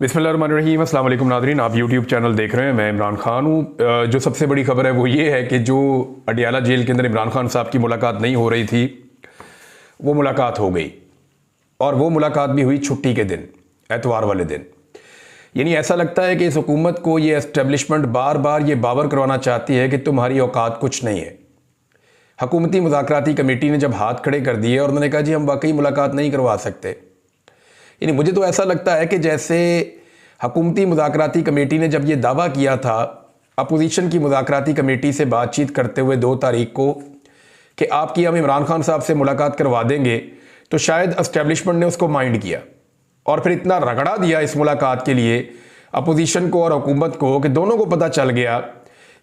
बिस्मिल्लाहिर्रहमानिर्रहीम। अस्सलाम वालेकुम नाज़रीन, आप यूट्यूब चैनल देख रहे हैं। मैं इमरान खान हूँ। जो सबसे बड़ी खबर है वो ये है कि जो अडियाला जेल के अंदर इमरान खान साहब की मुलाकात नहीं हो रही थी, वो मुलाकात हो गई। और वो मुलाकात भी हुई छुट्टी के दिन, एतवार वाले दिन। यानी ऐसा लगता है कि इस हुकूमत को ये एस्टेब्लिशमेंट बार बार ये बावर करवाना चाहती है कि तुम्हारी औकात कुछ नहीं है। हुकूमती मुज़ाकराती कमेटी ने जब हाथ खड़े कर दिए और उन्होंने कहा जी हम वाकई मुलाकात नहीं करवा सकते, यानी मुझे तो ऐसा लगता है कि जैसे हुकूमती मुज़ाकराती कमेटी ने जब ये दावा किया था अपोजिशन की मुज़ाकराती कमेटी से बातचीत करते हुए 2 तारीख को कि आपकी हम इमरान खान साहब से मुलाकात करवा देंगे, तो शायद एस्टेब्लिशमेंट ने उसको माइंड किया और फिर इतना रगड़ा दिया इस मुलाकात के लिए अपोजिशन को और हुकूमत को कि दोनों को पता चल गया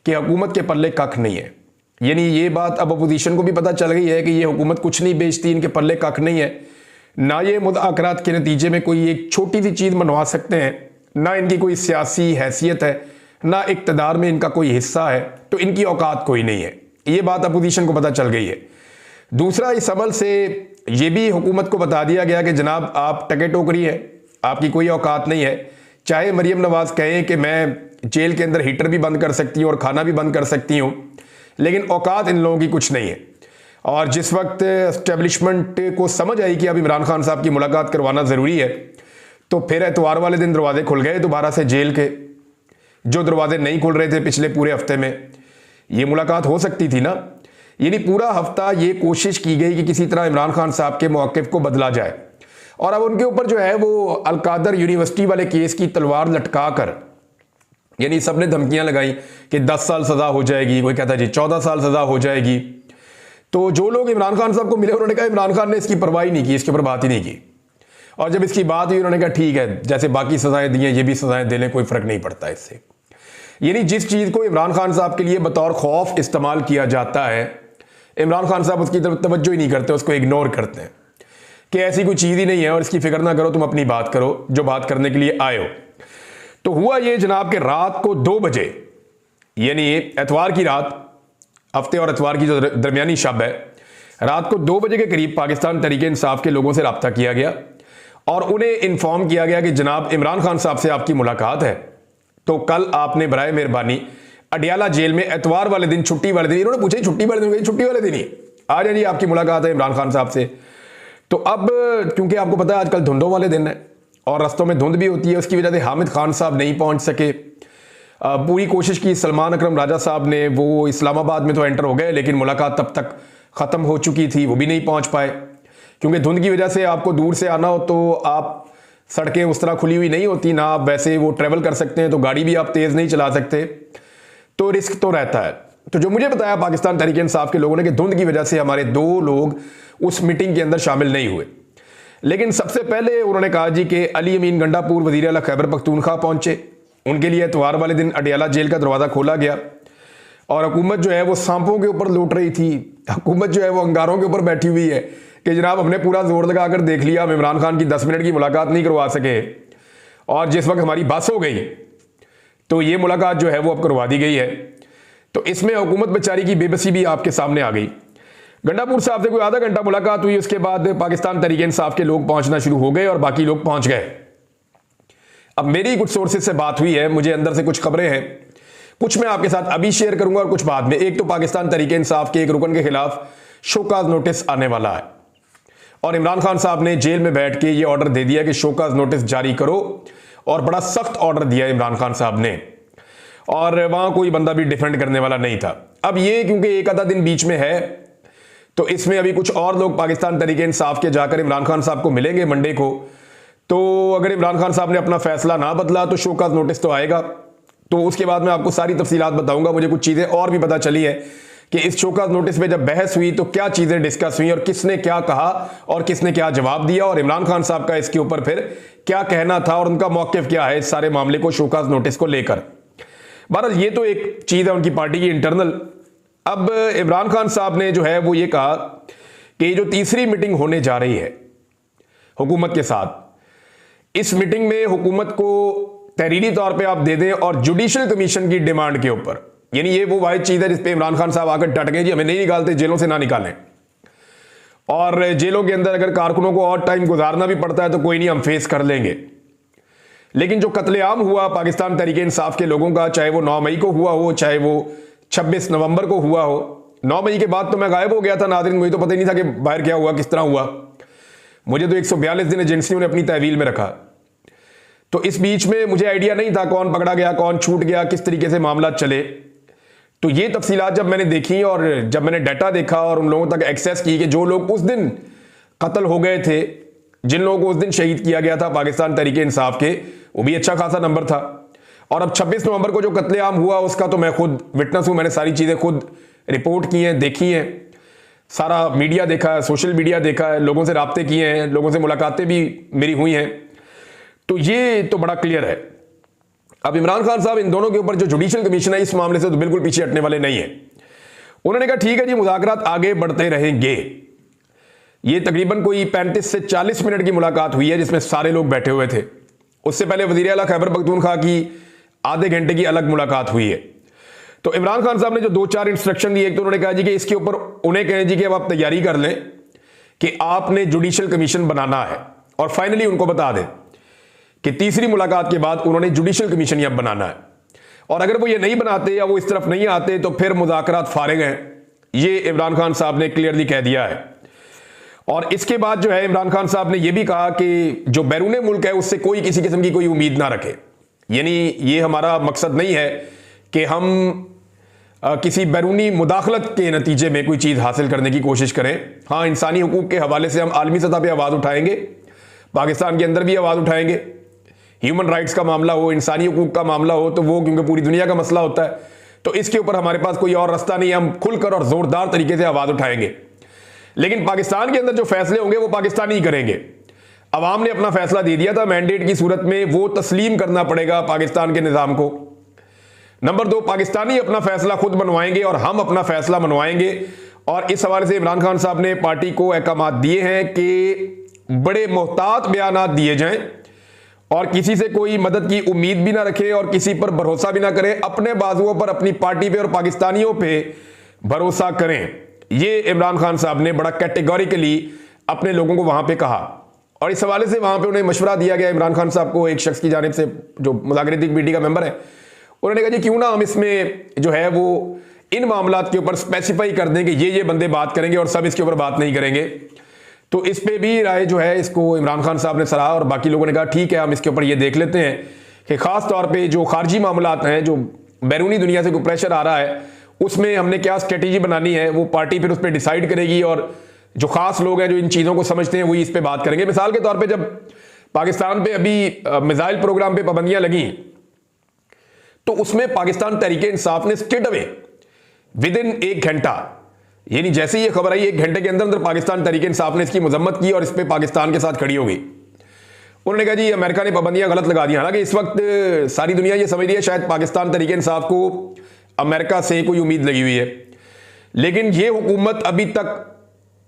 कि हुकूमत के पल्ले कख नहीं है। यानी ये बात अब अपोजिशन को भी पता चल गई है कि ये हुकूमत कुछ नहीं बेचती, इनके पल्ले कख नहीं है, ना ये मुज़ाकरात के नतीजे में कोई एक छोटी सी चीज़ मनवा सकते हैं, ना इनकी कोई सियासी हैसियत है, ना इक़्तिदार में इनका कोई हिस्सा है, तो इनकी औकात कोई नहीं है। ये बात अपोजिशन को पता चल गई है। दूसरा, इस अमल से ये भी हुकूमत को बता दिया गया कि जनाब आप टके टोकरी है, आपकी कोई औकात नहीं है। चाहे मरीम नवाज़ कहें कि मैं जेल के अंदर हीटर भी बंद कर सकती हूँ और खाना भी बंद कर सकती हूँ, लेकिन औकात इन लोगों की कुछ नहीं है। और जिस वक्त एस्टेब्लिशमेंट को समझ आई कि अब इमरान खान साहब की मुलाकात करवाना ज़रूरी है, तो फिर एतवार वाले दिन दरवाजे खुल गए दोबारा से जेल के, जो दरवाजे नहीं खुल रहे थे पिछले पूरे हफ्ते में। ये मुलाकात हो सकती थी ना। यानी पूरा हफ्ता ये कोशिश की गई कि किसी तरह इमरान खान साहब के मौक़िफ़ को बदला जाए, और अब उनके ऊपर जो है वो अलकादर यूनिवर्सिटी वाले केस की तलवार लटका कर, यानी सबने धमकियां लगाई कि 10 साल सज़ा हो जाएगी, कोई कहता है जी 14 साल सज़ा हो जाएगी। तो जो लोग इमरान खान साहब को मिले उन्होंने कहा इमरान खान ने इसकी परवाह ही नहीं की, इसके ऊपर बात ही नहीं की। और जब इसकी बात हुई उन्होंने कहा ठीक है, जैसे बाकी सजाएं दी हैं ये भी सजाएं दे लें, कोई फर्क नहीं पड़ता इससे। यानी जिस चीज़ को इमरान खान साहब के लिए बतौर खौफ इस्तेमाल किया जाता है, इमरान खान साहब उसकी तरफ तवज्जो ही नहीं करते, उसको इग्नोर करते हैं कि ऐसी कोई चीज़ ही नहीं है और इसकी फिक्र ना करो, तुम अपनी बात करो जो बात करने के लिए आए हो। तो हुआ ये जनाब कि रात को 2 बजे, यानी एतवार की रात, हफ्ते और एतवार की जो दरमियानी शब है, रात को 2 बजे के करीब पाकिस्तान तहरीक इंसाफ के लोगों से रब्ता किया गया और उन्हें इन्फॉर्म किया गया कि जनाब इमरान खान साहब से आपकी मुलाकात है, तो कल आपने बराए मेहरबानी अडियाला जेल में एतवार वाले दिन, छुट्टी वाले दिन, इन्होंने पूछा छुट्टी वाले दिन, छुट्टी वाले दिन ही आ जाइए, आपकी मुलाकात है इमरान खान साहब से। तो अब क्योंकि आपको पता है आजकल धुंधों वाले दिन है और रस्तों में धुंध भी होती है, उसकी वजह से हामिद खान साहब नहीं पहुंच सके। पूरी कोशिश की सलमान अकरम राजा साहब ने, वो इस्लामाबाद में तो एंटर हो गए लेकिन मुलाकात तब तक ख़त्म हो चुकी थी, वो भी नहीं पहुंच पाए क्योंकि धुंध की वजह से आपको दूर से आना हो तो आप, सड़कें उस तरह खुली हुई नहीं होती ना, आप वैसे वो ट्रैवल कर सकते हैं, तो गाड़ी भी आप तेज़ नहीं चला सकते, तो रिस्क तो रहता है। तो जो मुझे बताया पाकिस्तान तहरीक इंसाफ के लोगों ने कि धुंध की वजह से हमारे 2 लोग उस मीटिंग के अंदर शामिल नहीं हुए। लेकिन सबसे पहले उन्होंने कहा जी कि अली अमीन गंडापुर वज़ीर आला खैबर पख्तूनख्वा पहुंचे, उनके लिए एतवार वाले दिन अडियाला जेल का दरवाज़ा खोला गया और हुकूमत जो है वो सांपों के ऊपर लौट रही थी, हुकूमत जो है वो अंगारों के ऊपर बैठी हुई है कि जनाब हमने पूरा जोर लगा कर देख लिया, हम इमरान खान की 10 मिनट की मुलाकात नहीं करवा सके, और जिस वक्त हमारी बस हो गई तो ये मुलाकात जो है वो अब करवा दी गई है। तो इसमें हुकूमत बेचारी की बेबसी भी आपके सामने आ गई। गंडापुर साहब से कोई आधा घंटा मुलाकात हुई, उसके बाद पाकिस्तान तहरीक इंसाफ के लोग पहुंचना शुरू हो गए और बाकी लोग पहुंच गए। अब मेरी कुछ सोर्सेज से बात हुई है, मुझे अंदर से कुछ खबरें हैं, कुछ मैं आपके साथ अभी शेयर करूंगा और कुछ बाद में। एक तो पाकिस्तान तहरीक इंसाफ के एक रुकन के खिलाफ शोकाज नोटिस आने वाला है और इमरान खान साहब ने जेल में बैठ के ये ऑर्डर दे दिया कि शोकाज नोटिस जारी करो, और बड़ा सख्त ऑर्डर दिया इमरान खान साहब ने, और वहां कोई बंदा भी डिफेंड करने वाला नहीं था। अब ये क्योंकि एक आधा दिन बीच में है, तो इसमें अभी कुछ और लोग पाकिस्तान तहरीक इंसाफ के जाकर इमरान खान साहब को मिलेंगे मंडे को। तो अगर इमरान खान साहब ने अपना फैसला ना बदला तो शोकाज नोटिस तो आएगा, तो उसके बाद मैं आपको सारी तफसीलात बताऊंगा। मुझे कुछ चीज़ें और भी पता चली है कि इस शोकाज नोटिस पे जब बहस हुई तो क्या चीज़ें डिस्कस हुई और किसने क्या कहा और किसने क्या जवाब दिया, और इमरान खान साहब का इसके ऊपर फिर क्या कहना था और उनका मौक़िफ़ क्या है इस सारे मामले को, शोकाज नोटिस को लेकर। बहरहाल ये तो एक चीज़ है उनकी पार्टी की इंटरनल। अब इमरान खान साहब ने जो है वो ये कहा कि जो तीसरी मीटिंग होने जा रही है हुकूमत के साथ, इस मीटिंग में हुकूमत को तहरीरी तौर पे आप दे दें और जुडिशल कमीशन की डिमांड के ऊपर, यानी ये वो वाहिद चीज़ है जिस पे इमरान खान साहब आकर डट गए जी हमें नहीं निकालते, जेलों से ना निकालें, और जेलों के अंदर अगर कारकुनों को और टाइम गुजारना भी पड़ता है तो कोई नहीं, हम फेस कर लेंगे। लेकिन जो कत्लेआम हुआ पाकिस्तान तहरीक इंसाफ के लोगों का, चाहे वो 9 मई को हुआ हो, चाहे वो 26 नवंबर को हुआ हो। 9 मई के बाद तो मैं गायब हो गया था नाज़रीन, मुझे तो पता ही नहीं था कि बाहर क्या हुआ, किस तरह हुआ। मुझे तो 142 दिन एजेंसियों ने अपनी तहवील में रखा, तो इस बीच में मुझे आइडिया नहीं था कौन पकड़ा गया, कौन छूट गया, किस तरीके से मामला चले। तो ये तफसीलात जब मैंने देखी और जब मैंने डाटा देखा और उन लोगों तक एक्सेस की कि जो लोग उस दिन कत्ल हो गए थे, जिन लोगों को उस दिन शहीद किया गया था पाकिस्तान तहरीक इंसाफ के, वो भी अच्छा खासा नंबर था। और अब 26 नवंबर को जो कत्लेआम हुआ उसका तो मैं खुद विटनेस हूं, मैंने सारी चीज़ें खुद रिपोर्ट की हैं, देखी हैं, सारा मीडिया देखा है, सोशल मीडिया देखा है, लोगों से राब्ते किए हैं, लोगों से मुलाकातें भी मेरी हुई हैं। तो ये तो बड़ा क्लियर है। अब इमरान खान साहब इन दोनों के ऊपर जो जुडिशल कमीशन है इस मामले से तो बिल्कुल पीछे हटने वाले नहीं है। उन्होंने कहा ठीक है जी, मुज़ाकरात आगे बढ़ते रहेंगे। ये तकरीबन कोई 35 से 40 मिनट की मुलाकात हुई है जिसमें सारे लोग बैठे हुए थे। उससे पहले वज़ीर आला खैबर पख्तूनख्वा की आधे घंटे की अलग मुलाकात हुई है। तो इमरान खान साहब ने जो 2-4 इंस्ट्रक्शन दिए, एक तो उन्होंने कहा जी कि इसके ऊपर उन्हें कहें जी कि अब आप तैयारी कर लें कि आपने जुडिशल कमीशन बनाना है, और फाइनली उनको बता दें कि तीसरी मुलाकात के बाद उन्होंने जुडिशल कमीशन अब बनाना है, और अगर वो ये नहीं बनाते या वो इस तरफ नहीं आते तो फिर मुज़ाकरात फारिग हैं। ये इमरान खान साहब ने क्लियरली कह दिया है। और इसके बाद जो है इमरान खान साहब ने यह भी कहा कि जो बैरून मुल्क है उससे कोई किसी किस्म की कोई उम्मीद ना रखे। यानी ये हमारा मकसद नहीं है कि हम किसी बैरूनी मुदाखलत के नतीजे में कोई चीज़ हासिल करने की कोशिश करें। हाँ, इंसानी हुकूक के हवाले से हम आलमी सतह पर आवाज़ उठाएंगे, पाकिस्तान के अंदर भी आवाज़ उठाएंगे। ह्यूमन राइट्स का मामला हो, इंसानी हुकूक का मामला हो, तो वो क्योंकि पूरी दुनिया का मसला होता है, तो इसके ऊपर हमारे पास कोई और रास्ता नहीं है, हम खुलकर और ज़ोरदार तरीके से आवाज़ उठाएंगे। लेकिन पाकिस्तान के अंदर जो फैसले होंगे वो पाकिस्तानी ही करेंगे। अवाम ने अपना फैसला दे दिया था, मैंडेट की सूरत में वो तस्लीम करना पड़ेगा पाकिस्तान के निज़ाम को। नंबर 2, पाकिस्तानी अपना फैसला खुद मनवाएंगे और हम अपना फैसला मनवाएंगे। और इस हवाले से इमरान खान साहब ने पार्टी को अहकामात दिए हैं कि बड़े मोहतात बयानात दिए जाएं और किसी से कोई मदद की उम्मीद भी ना रखें और किसी पर भरोसा भी ना करें, अपने बाजुओं पर, अपनी पार्टी पे और पाकिस्तानियों पे भरोसा करें। ये इमरान खान साहब ने बड़ा कैटेगोरिकली अपने लोगों को वहां पे कहा। और इस हवाले से वहां पे उन्हें मशवरा दिया गया इमरान खान साहब को, एक शख्स की जानिब से जो मुज़ाकराती कमेटी का मेंबर है, उन्होंने कहा जी क्यों ना हम इसमें जो है वो इन मामलात के ऊपर स्पेसिफाई कर दें कि ये बंदे बात करेंगे और सब इसके ऊपर बात नहीं करेंगे। तो इस पे भी राय जो है इसको इमरान खान साहब ने सराहा और बाकी लोगों ने कहा ठीक है, हम इसके ऊपर ये देख लेते हैं कि ख़ास तौर पे जो खारजी मामलात हैं, जो बैरूनी दुनिया से कोई प्रेशर आ रहा है, उसमें हमने क्या स्ट्रेटेजी बनानी है, वो पार्टी फिर उस पर डिसाइड करेगी। और जो ख़ास लोग हैं जो इन चीज़ों को समझते हैं वही इस पर बात करेंगे। मिसाल के तौर पर जब पाकिस्तान पर अभी मिसाइल प्रोग्राम पर पाबंदियाँ लगी तो उसमें पाकिस्तान तहरीक इंसाफ ने स्ट्रेट अवे विद इन 1 घंटा, यानी जैसे ही ये खबर आई 1 घंटे के अंदर अंदर पाकिस्तान तहरीक इंसाफ ने इसकी मजम्मत की और इस पे पाकिस्तान के साथ खड़ी हो गई। उन्होंने कहा जी अमेरिका ने पाबंदियां गलत लगा दी। हालांकि इस वक्त सारी दुनिया ये समझ रही है शायद पाकिस्तान तहरीक इंसाफ को अमेरिका से कोई उम्मीद लगी हुई है, लेकिन ये हुकूमत अभी तक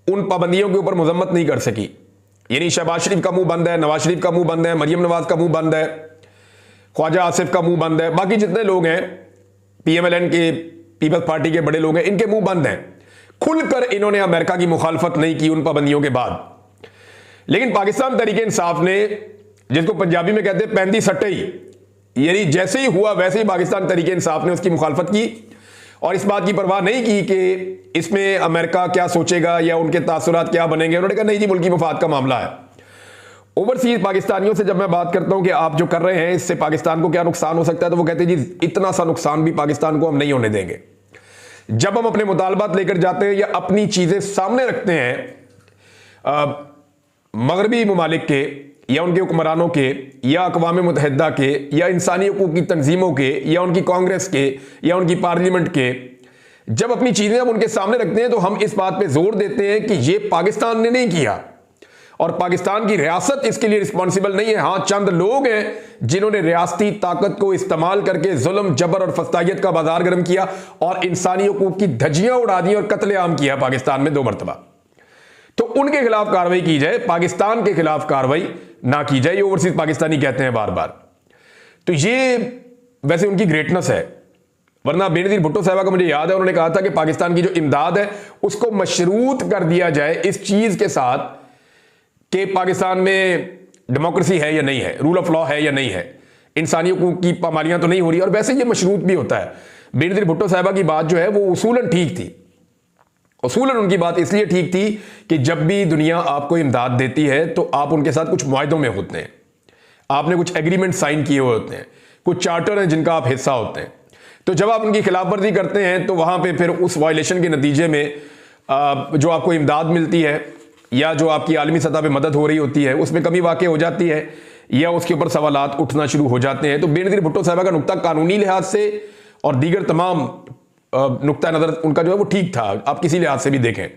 उन पाबंदियों के ऊपर मजम्मत नहीं कर सकी। यानी शहबाज शरीफ का मुंह बंद है, नवाज शरीफ का मुंह बंद है, मरियम नवाज का मुंह बंद है, ख्वाजा आसिफ का मुंह बंद है, बाकी जितने लोग हैं PMLN के, पीपल्स पार्टी के बड़े लोग हैं, इनके मुंह बंद हैं। खुलकर इन्होंने अमेरिका की मुखालफत नहीं की उन पाबंदियों के बाद। लेकिन पाकिस्तान तहरीक इंसाफ ने, जिसको पंजाबी में कहते हैं पैंदी सट्टई, यानी जैसे ही हुआ वैसे ही पाकिस्तान तहरीक इंसाफ ने उसकी मुखालफत की और इस बात की परवाह नहीं की कि इसमें अमेरिका क्या सोचेगा या उनके तासुरात क्या बनेंगे। उन्होंने कहा नहीं जी, मुल्की मफाद का मामला है। ओवरसीज पाकिस्तानियों से जब मैं बात करता हूं कि आप जो कर रहे हैं इससे पाकिस्तान को क्या नुकसान हो सकता है, तो वो कहते हैं जी इतना सा नुकसान भी पाकिस्तान को हम नहीं होने देंगे। जब हम अपने मुतालबात लेकर जाते हैं या अपनी चीजें सामने रखते हैं मगरबी ममालिक के या उनके हुक्मरानों के या अक़वाम मुत्तहिदा के या इंसानी हुकूक की तंजीमों के या उनकी कांग्रेस के या उनकी पार्लियामेंट के, जब अपनी चीजें हम उनके सामने रखते हैं तो हम इस बात पे जोर देते हैं कि ये पाकिस्तान ने नहीं किया और पाकिस्तान की रियासत इसके लिए रिस्पॉन्सिबल नहीं है। हाँ, चंद लोग हैं जिन्होंने रियासती ताकत को इस्तेमाल करके जुल्म, जबर और फस्तायत का बाजार गर्म किया और इंसानी हुकूक की धज्जियां उड़ा दी और कत्लेआम किया पाकिस्तान में 2 मरतबा। तो उनके खिलाफ कार्रवाई की जाए, पाकिस्तान के खिलाफ कार्रवाई ना की जाए। ये ओवरसीज पाकिस्तानी कहते हैं बार बार। तो ये वैसे उनकी ग्रेटनेस है, वरना बेनजीर भुट्टो साहबा का मुझे याद है उन्होंने कहा था कि पाकिस्तान की जो इमदाद है उसको मशरूत कर दिया जाए इस चीज के साथ कि पाकिस्तान में डेमोक्रेसी है या नहीं है, रूल ऑफ लॉ है या नहीं है, इंसानियों की पामालियां तो नहीं हो रही, और वैसे ये मशरूत भी होता है। बेनजीर भुट्टो साहिबा की बात जो है वो उसूलन ठीक थी। उसूलन उनकी बात इसलिए ठीक थी कि जब भी दुनिया आपको इमदाद देती है तो आप उनके साथ कुछ मुआहदों में होते हैं, आपने कुछ एग्रीमेंट साइन किए हुए होते हैं, कुछ चार्टर हैं जिनका आप हिस्सा होते हैं। तो जब आप उनकी खिलाफवर्जी करते हैं तो वहां पे फिर उस वायलेशन के नतीजे में जो आपको इमदाद मिलती है या जो आपकी आलमी सतह पे मदद हो रही होती है उसमें कमी वाक़ हो जाती है या उसके ऊपर सवालात उठना शुरू हो जाते हैं। तो बेनजीर भुट्टो साहिबा का नुक्ता कानूनी लिहाज से और दीगर तमाम नुक्ता नज़र उनका जो है वो ठीक था, आप किसी लिहाज से भी देखें।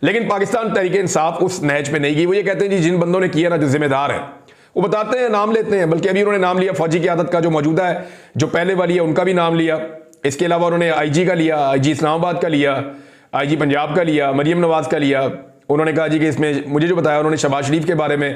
लेकिन पाकिस्तान तहरीक इंसाफ उस नहज पे नहीं गई। वो ये कहते हैं जी जिन बंदों ने किया ना, जो जिम्मेदार हैं, वो बताते हैं, नाम लेते हैं, बल्कि अभी उन्होंने नाम लिया फौजी की आदत का जो मौजूदा है, जो पहले वाली है उनका भी नाम लिया। इसके अलावा उन्होंने IG का लिया, IG इस्लामाबाद का लिया, IG पंजाब का लिया, मरियम नवाज का लिया। उन्होंने कहा जी कि इसमें मुझे जो बताया उन्होंने शहबाज शरीफ के बारे में,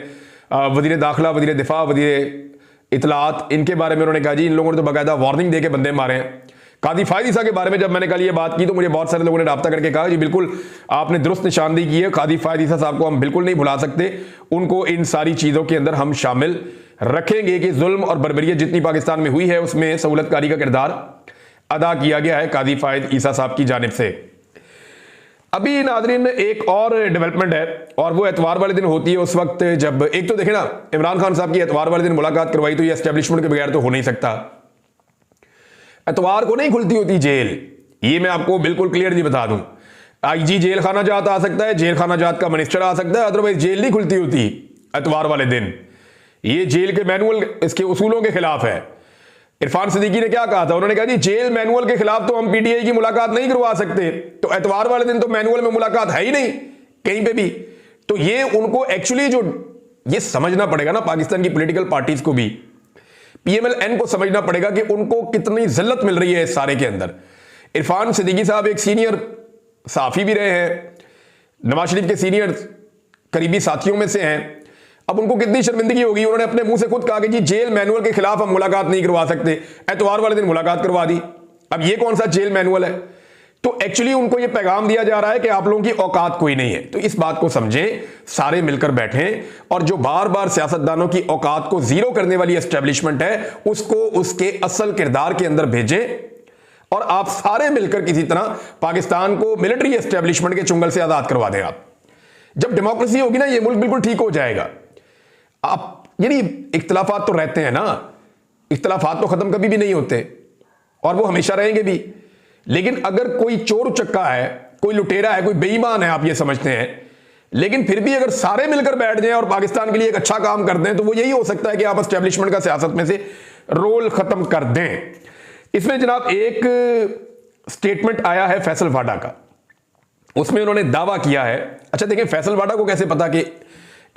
वज़ीर दाखिला, वज़ीर दिफा, वज़ीर इतलात, इनके बारे में उन्होंने कहा जी इन लोगों ने तो बाकायदा वार्निंग दे के बंदे मारे हैं। कादी फायद ईसा के बारे में जब मैंने कल ये बात की तो मुझे बहुत सारे लोगों ने राब्ता करके कहा जी बिल्कुल आपने दुरुस्त निशानदेही की है, कादी फायद ईसा साहब को हम बिल्कुल नहीं भुला सकते, उनको इन सारी चीज़ों के अंदर हम शामिल रखेंगे कि जुल्म और बर्बरियत जितनी पाकिस्तान में हुई है उसमें सहूलतकारी का किरदार अदा किया गया है कादी फायद ईसा साहब की जानिब से। अभी नाज़रीन एक और डेवलपमेंट है और वो एतवार वाले दिन होती है, उस वक्त जब एक तो देखें ना, इमरान खान साहब की एतवार वाले दिन मुलाकात करवाई तो ये एस्टेब्लिशमेंट के बगैर तो हो नहीं सकता। एतवार को नहीं खुलती होती जेल, ये मैं आपको बिल्कुल क्लियरली बता दूं। IG जेल खाना जात आ सकता है, जेल खाना जात का मिनिस्टर आ सकता है, अदरवाइज जेल नहीं खुलती होती एतवार वाले दिन। ये जेल के मैनुअल इसके उसूलों के खिलाफ है। इरफान सिद्दीकी ने क्या कहा था, उन्होंने कहा जी जेल मैनुअल के खिलाफ तो हम PTI की मुलाकात नहीं करवा सकते, तो एतवार वाले दिन तो मैनुअल में मुलाकात है ही नहीं कहीं पे भी। तो ये उनको एक्चुअली जो ये समझना पड़ेगा ना, पाकिस्तान की पॉलिटिकल पार्टीज को भी, PMLN को समझना पड़ेगा कि उनको कितनी जिल्लत मिल रही है इस सारे के अंदर। इरफान सिद्दीकी साहब एक सीनियर सहाफ़ी भी रहे हैं, नवाज शरीफ के सीनियर करीबी साथियों में से हैं। अब उनको कितनी शर्मिंदगी होगी, उन्होंने अपने मुंह से खुद कहा कि जी जेल मैनुअल के खिलाफ हम मुलाकात नहीं करवा सकते, एतवार वाले दिन मुलाकात करवा दी। अब ये कौन सा जेल मैनुअल है? तो एक्चुअली उनको ये पैगाम दिया जा रहा है कि आप लोगों की औकात कोई नहीं है। तो इस बात को समझें, सारे मिलकर बैठें और जो बार बार सियासतदानों की औकात को जीरो करने वाली एस्टेब्लिशमेंट है उसको उसके असल किरदार के अंदर भेजें और आप सारे मिलकर किसी तरह पाकिस्तान को मिलिट्री एस्टेब्लिशमेंट के चुंगल से आजाद करवा दें। आप जब डेमोक्रेसी होगी ना, ये मुल्क बिल्कुल ठीक हो जाएगा। आप यानी इख्तलाफात तो रहते हैं ना, इख्तलाफात तो खत्म कभी भी नहीं होते और वो हमेशा रहेंगे भी। लेकिन अगर कोई चोर उचक्का है, कोई लुटेरा है, कोई बेईमान है, आप ये समझते हैं, लेकिन फिर भी अगर सारे मिलकर बैठ जाएं और पाकिस्तान के लिए एक अच्छा काम कर दें तो वो यही हो सकता है कि आप एस्टेब्लिशमेंट का सियासत में से रोल खत्म कर दें। इसमें जनाब एक स्टेटमेंट आया है फैसल वाडा का, उसमें उन्होंने दावा किया है। अच्छा देखें, फैसल वाडा को कैसे पता कि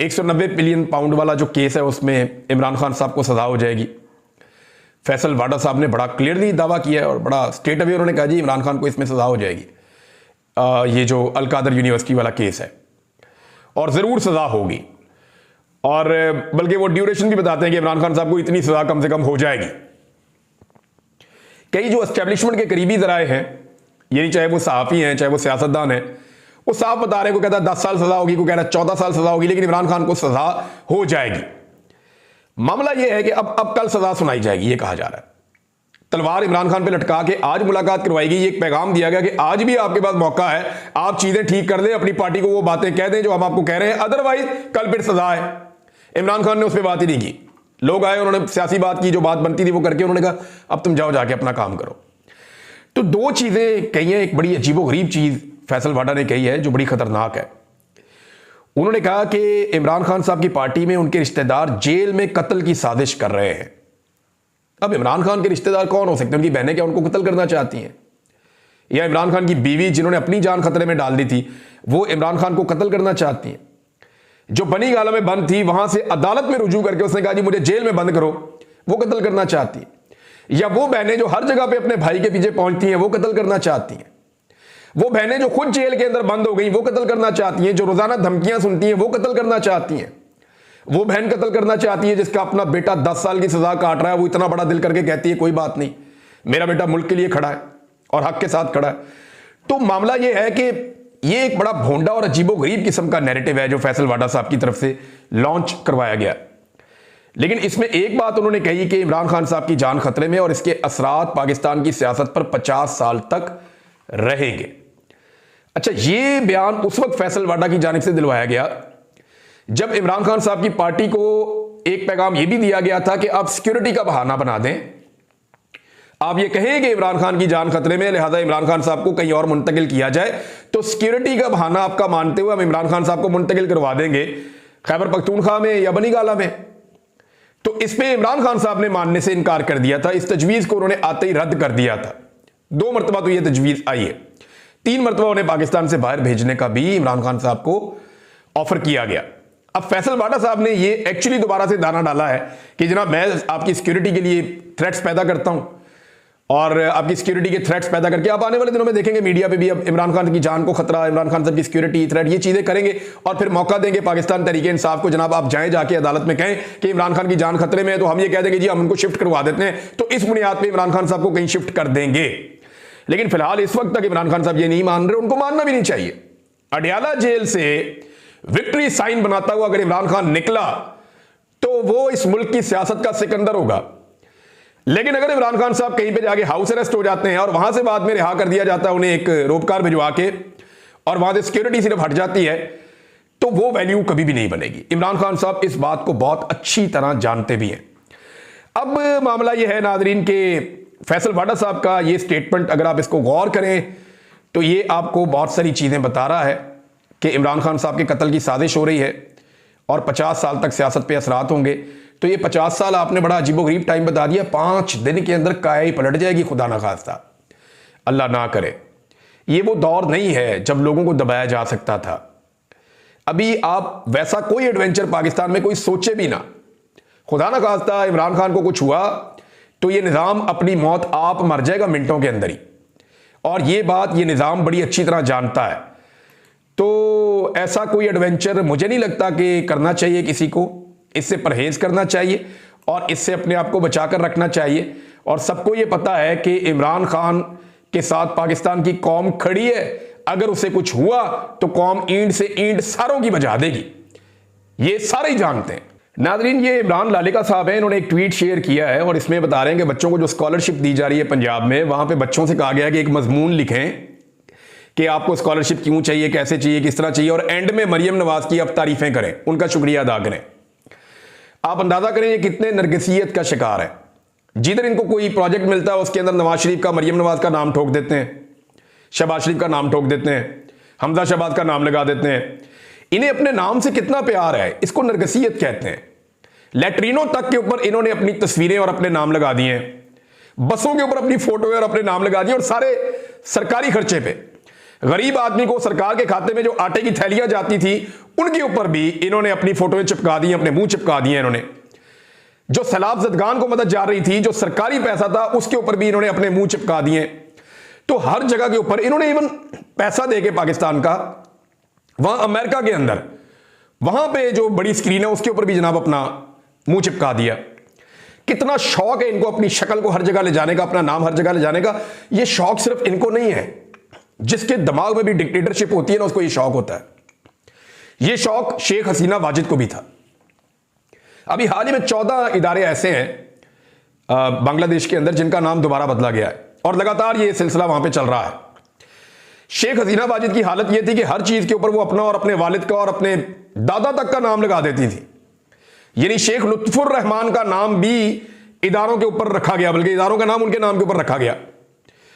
190 बिलियन पाउंड वाला जो केस है उसमें इमरान खान साहब को सजा हो जाएगी? फैसल वाडा साहब ने बड़ा क्लियरली दावा किया है और बड़ा स्टेट अवे उन्होंने कहा जी इमरान खान को इसमें सजा हो जाएगी। ये जो अलकादर यूनिवर्सिटी वाला केस है और ज़रूर सजा होगी, और बल्कि वो ड्यूरेशन भी बताते हैं कि इमरान खान साहब को इतनी सजा कम से कम हो जाएगी। कई जो एस्टेब्लिशमेंट के करीबी ज़राए हैं, यानी चाहे वो सहाफ़ी हैं चाहे वो सियासतदान हैं, वो साफ बता रहे हैं, कोई कहता है 10 साल सजा होगी, कोई कह रहा है 14 साल सजा होगी, लेकिन इमरान खान को सजा हो जाएगी। मामला यह है कि अब कल सजा सुनाई जाएगी, ये कहा जा रहा है। तलवार इमरान खान पे लटका के आज मुलाकात करवाई गई। एक पैगाम दिया गया कि आज भी आपके पास मौका है, आप चीजें ठीक कर दें, अपनी पार्टी को वो बातें कह दें जो हम आपको कह रहे हैं, अदरवाइज कल फिर सजा है। इमरान खान ने उस पर बात ही नहीं की। लोग आए, उन्होंने सियासी बात की, जो बात बनती थी वो करके उन्होंने कहा अब तुम जाओ जाके अपना काम करो। तो दो चीजें कही हैं। एक बड़ी अजीबोगरीब चीज फैसल वाडा ने कही है जो बड़ी खतरनाक है। उन्होंने कहा कि इमरान खान साहब की पार्टी में उनके रिश्तेदार जेल में कत्ल की साजिश कर रहे हैं। अब इमरान खान के रिश्तेदार कौन हो सकते हैं? उनकी बहनें क्या उनको कत्ल करना चाहती हैं? या इमरान खान की बीवी जिन्होंने अपनी जान खतरे में डाल दी थी वो इमरान खान को कत्ल करना चाहती हैं? जो बनी गाला में बंद थी वहां से अदालत में रुजू करके उसने कहा जी मुझे जेल में बंद करो, वो कत्ल करना चाहती है? या वो बहनें जो हर जगह पे अपने भाई के पीछे पहुंचती हैं वो कत्ल करना चाहती हैं? वो बहनें जो खुद जेल के अंदर बंद हो गई वो कत्ल करना चाहती हैं? जो रोजाना धमकियां सुनती हैं वो कत्ल करना चाहती हैं? वो बहन कत्ल करना चाहती है जिसका अपना बेटा 10 साल की सजा काट रहा है, वो इतना बड़ा दिल करके कहती है कोई बात नहीं, मेरा बेटा मुल्क के लिए खड़ा है और हक के साथ खड़ा है। तो मामला ये है कि ये एक बड़ा भोंडा और अजीबोगरीब किस्म का नैरेटिव है जो फैसल वाडा साहब की तरफ से लॉन्च करवाया गया। लेकिन इसमें एक बात उन्होंने कही कि इमरान खान साहब की जान खतरे में और इसके असरात पाकिस्तान की सियासत पर 50 साल तक रहेंगे। अच्छा, ये बयान उस वक्त फैसल वाडा की जानिब से दिलवाया गया जब इमरान खान साहब की पार्टी को एक पैगाम यह भी दिया गया था कि आप सिक्योरिटी का बहाना बना दें, आप ये कहें कि इमरान खान की जान खतरे में, लिहाजा इमरान खान साहब को कहीं और मुंतकिल किया जाए, तो सिक्योरिटी का बहाना आपका मानते हुए हम इमरान खान साहब को मुंतकिल करवा देंगे खैबर पख्तूनख्वा में या बनी गाला में। तो इस पे इमरान खान साहब ने मानने से इनकार कर दिया था। इस तजवीज को उन्होंने आते ही रद्द कर दिया था। 2 मरतबा तो यह तजवीज आई है, 3 मरतबा उन्हें पाकिस्तान से बाहर भेजने का भी इमरान खान साहब को ऑफर किया गया। अब फैसल वाडा साहब ने ये एक्चुअली दोबारा से दाना डाला है कि जनाब मैं आपकी सिक्योरिटी के लिए थ्रेट्स पैदा करता हूं और आपकी सिक्योरिटी के थ्रेट्स पैदा करके आप आने वाले दिनों में देखेंगे मीडिया पे भी अब इमरान खान की जान को खतरा, इमरान खान साहब की सिक्योरिटी थ्रेट, ये चीजें करेंगे और फिर मौका देंगे पाकिस्तान तहरीक इंसाफ को, जनाब आप जाएं जाके अदालत में कहें कि इमरान खान की जान खतरे में है, तो हम ये कह देंगे जी हम उनको शिफ्ट करवा देते हैं, तो इस बुनियाद पर इमरान खान साहब को कहीं शिफ्ट कर देंगे। लेकिन फिलहाल इस वक्त तक इमरान खान साहब ये नहीं मान रहे, उनको मानना भी नहीं चाहिए। अडयाला जेल से विक्ट्री साइन बनाता हुआ अगर इमरान खान निकला तो वो इस मुल्क की सियासत का सिकंदर होगा। लेकिन अगर इमरान खान साहब कहीं पे जाके हाउस अरेस्ट हो जाते हैं और वहां से बाद में रिहा कर दिया जाता है उन्हें एक रोपकार भिजवा के, और वहां से सिक्योरिटी सिर्फ हट जाती है, तो वो वैल्यू कभी भी नहीं बनेगी। इमरान खान साहब इस बात को बहुत अच्छी तरह जानते भी हैं। अब मामला यह है नाजरीन के फैसल वाडा साहब का ये स्टेटमेंट अगर आप इसको गौर करें तो ये आपको बहुत सारी चीजें बता रहा है कि इमरान खान साहब के कत्ल की साजिश हो रही है और 50 साल तक सियासत पे असरात होंगे। तो ये 50 साल आपने बड़ा अजीबोगरीब टाइम बता दिया, 5 दिन के अंदर काया ही पलट जाएगी, खुदा ना खास्ता, अल्लाह ना करे। ये वो दौर नहीं है जब लोगों को दबाया जा सकता था। अभी आप वैसा कोई एडवेंचर पाकिस्तान में कोई सोचे भी ना, खुदा ना खास्ता इमरान खान को कुछ हुआ तो ये निज़ाम अपनी मौत आप मर जाएगा मिनटों के अंदर ही, और ये बात ये निज़ाम बड़ी अच्छी तरह जानता है। तो ऐसा कोई एडवेंचर मुझे नहीं लगता कि करना चाहिए किसी को, इससे परहेज करना चाहिए और इससे अपने आप को बचाकर रखना चाहिए। और सबको ये पता है कि इमरान खान के साथ पाकिस्तान की कौम खड़ी है, अगर उसे कुछ हुआ तो कौम ईंट से ईंट सारों की बजा देगी, ये सारे ही जानते हैं। नाजरीन, ये इमरान लालिका साहब हैं, इन्होंने एक ट्वीट शेयर किया है और इसमें बता रहे हैं कि बच्चों को जो स्कॉलरशिप दी जा रही है पंजाब में, वहां पे बच्चों से कहा गया कि एक मजमून लिखें कि आपको स्कॉलरशिप क्यों चाहिए, कैसे चाहिए, किस तरह चाहिए, और एंड में मरियम नवाज की आप तारीफें करें, उनका शुक्रिया अदा करें। आप अंदाजा करें ये कितने नरगिसियत का शिकार है। जिधर इनको कोई प्रोजेक्ट मिलता है उसके अंदर नवाज शरीफ का, मरियम नवाज का नाम ठोक देते हैं, शहबाज शरीफ का नाम ठोक देते हैं, हमजा शहबाज का नाम लगा देते हैं। इन्हें अपने नाम से कितना प्यार है, इसको नरगिसियत कहते हैं। लैट्रीनों तक के ऊपर इन्होंने अपनी तस्वीरें और अपने नाम लगा दिए हैं, बसों के ऊपर अपनी फोटो और अपने नाम लगा दिए, और सारे सरकारी खर्चे पे गरीब आदमी को सरकार के खाते में जो आटे की थैलियां जाती थी उनके ऊपर भी इन्होंने अपनी फोटोएं चिपका दी, अपने मुंह चिपका दिए इन्होंने। जो सैलाब जदगान को मदद जा रही थी, जो सरकारी पैसा था, उसके ऊपर भी इन्होंने अपने मुंह चिपका दिए। तो हर जगह के ऊपर इन्होंने इवन पैसा देके पाकिस्तान का, वहां अमेरिका के अंदर वहां पे जो बड़ी स्क्रीन है उसके ऊपर भी जनाब अपना मुंह चिपका दिया। कितना शौक है इनको अपनी शक्ल को हर जगह ले जाने का, अपना नाम हर जगह ले जाने का। यह शौक सिर्फ इनको नहीं है, जिसके दिमाग में भी डिक्टेटरशिप होती है ना, उसको यह शौक होता है। यह शौक शेख हसीना वाजिद को भी था। अभी हाल ही में 14 इदारे ऐसे हैं बांग्लादेश के अंदर जिनका नाम दोबारा बदला गया है, और लगातार यह सिलसिला वहां पे चल रहा है। शेख हसीना वाजिद की हालत यह थी कि हर चीज के ऊपर वो अपना और अपने वालिद का और अपने दादा तक का नाम लगा देती थी। यानी शेख लुत्फुर रहमान का नाम भी इदारों के ऊपर रखा गया, बल्कि इदारों का नाम उनके नाम के ऊपर रखा गया।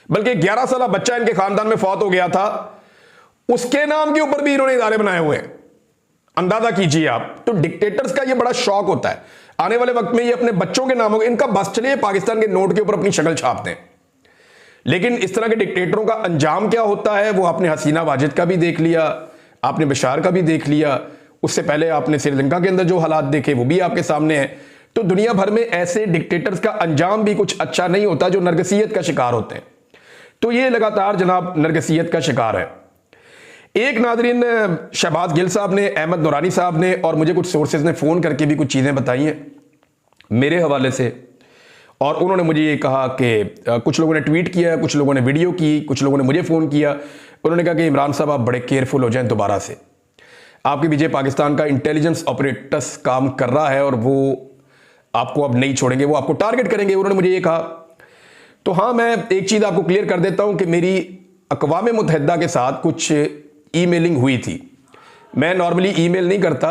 बल्कि 11 साल बच्चा इनके खानदान में फौत हो गया था, उसके नाम के ऊपर भी इन्होंने इदारे बनाए हुए हैं। अंदाजा कीजिए आप। तो डिक्टेटर्स का यह बड़ा शौक होता है, आने वाले वक्त में ये अपने बच्चों के नामों, इनका बस चलिए पाकिस्तान के नोट के ऊपर अपनी शक्ल छापते हैं। लेकिन इस तरह के डिक्टेटरों का अंजाम क्या होता है वो आपने हसीना वाजिद का भी देख लिया, आपने बशार का भी देख लिया, उससे पहले आपने श्रीलंका के अंदर जो हालात देखे वो भी आपके सामने है। तो दुनिया भर में ऐसे डिक्टेटर्स का अंजाम भी कुछ अच्छा नहीं होता जो नरगिसियत का शिकार होते हैं। तो ये लगातार जनाब नरगिसियत का शिकार है। एक नाजरीन शहबाज गिल साहब ने, अहमद नूरानी साहब ने और मुझे कुछ सोर्सेज ने फोन करके भी कुछ चीजें बताई हैं मेरे हवाले से, और उन्होंने मुझे ये कहा कि कुछ लोगों ने ट्वीट किया, कुछ लोगों ने वीडियो की, कुछ लोगों ने मुझे फ़ोन किया। उन्होंने कहा कि इमरान साहब आप बड़े केयरफुल हो जाएं दोबारा से, आपके पीछे पाकिस्तान का इंटेलिजेंस ऑपरेटर्स काम कर रहा है और वो आपको अब नहीं छोड़ेंगे, वो आपको टारगेट करेंगे, उन्होंने मुझे ये कहा। तो हाँ, मैं एक चीज़ आपको क्लियर कर देता हूं कि मेरी अक़वाम मुत्तहिदा के साथ कुछ ईमेलिंग हुई थी। मैं नॉर्मली ईमेल नहीं करता,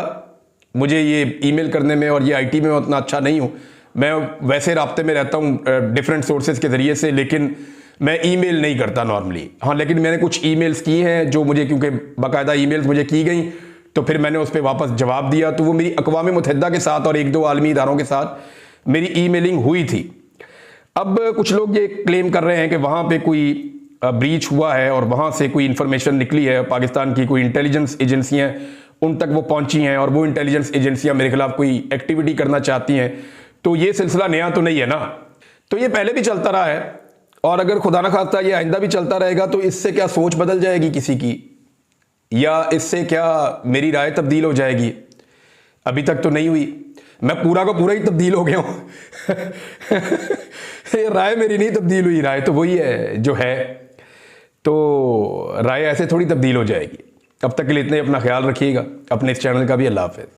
मुझे ये ईमेल करने में और ये आईटी में उतना अच्छा नहीं हूँ। मैं वैसे राब्ते में रहता हूँ डिफरेंट सोर्सेज के ज़रिए से, लेकिन मैं ईमेल नहीं करता नॉर्मली। हाँ, लेकिन मैंने कुछ ईमेल्स की हैं जो मुझे, क्योंकि बाकायदा ईमेल्स मुझे की गई, तो फिर मैंने उस पर वापस जवाब दिया। तो वो मेरी अक़वाम मुत्तहिदा के साथ और एक दो आलमी इदारों के साथ मेरी ईमेलिंग हुई थी। अब कुछ लोग ये क्लेम कर रहे हैं कि वहाँ पे कोई ब्रीच हुआ है और वहाँ से कोई इन्फॉर्मेशन निकली है, पाकिस्तान की कोई इंटेलिजेंस एजेंसियाँ उन तक वो पहुँची हैं और वो इंटेलिजेंस एजेंसियाँ मेरे खिलाफ कोई एक्टिविटी करना चाहती हैं। तो ये सिलसिला नया तो नहीं है ना, तो ये पहले भी चलता रहा है, और अगर खुदा न खास्ता ये आइंदा भी चलता रहेगा तो इससे क्या सोच बदल जाएगी किसी की, या इससे क्या मेरी राय तब्दील हो जाएगी? अभी तक तो नहीं हुई। मैं पूरा का पूरा ही तब्दील हो गया हूं। राय मेरी नहीं तब्दील हुई, राय तो वही है जो है, तो राय ऐसे थोड़ी तब्दील हो जाएगी। अब तक के लिए इतने, अपना ख्याल रखिएगा, अपने इस चैनल का भी। अल्लाह हाफ़िज़।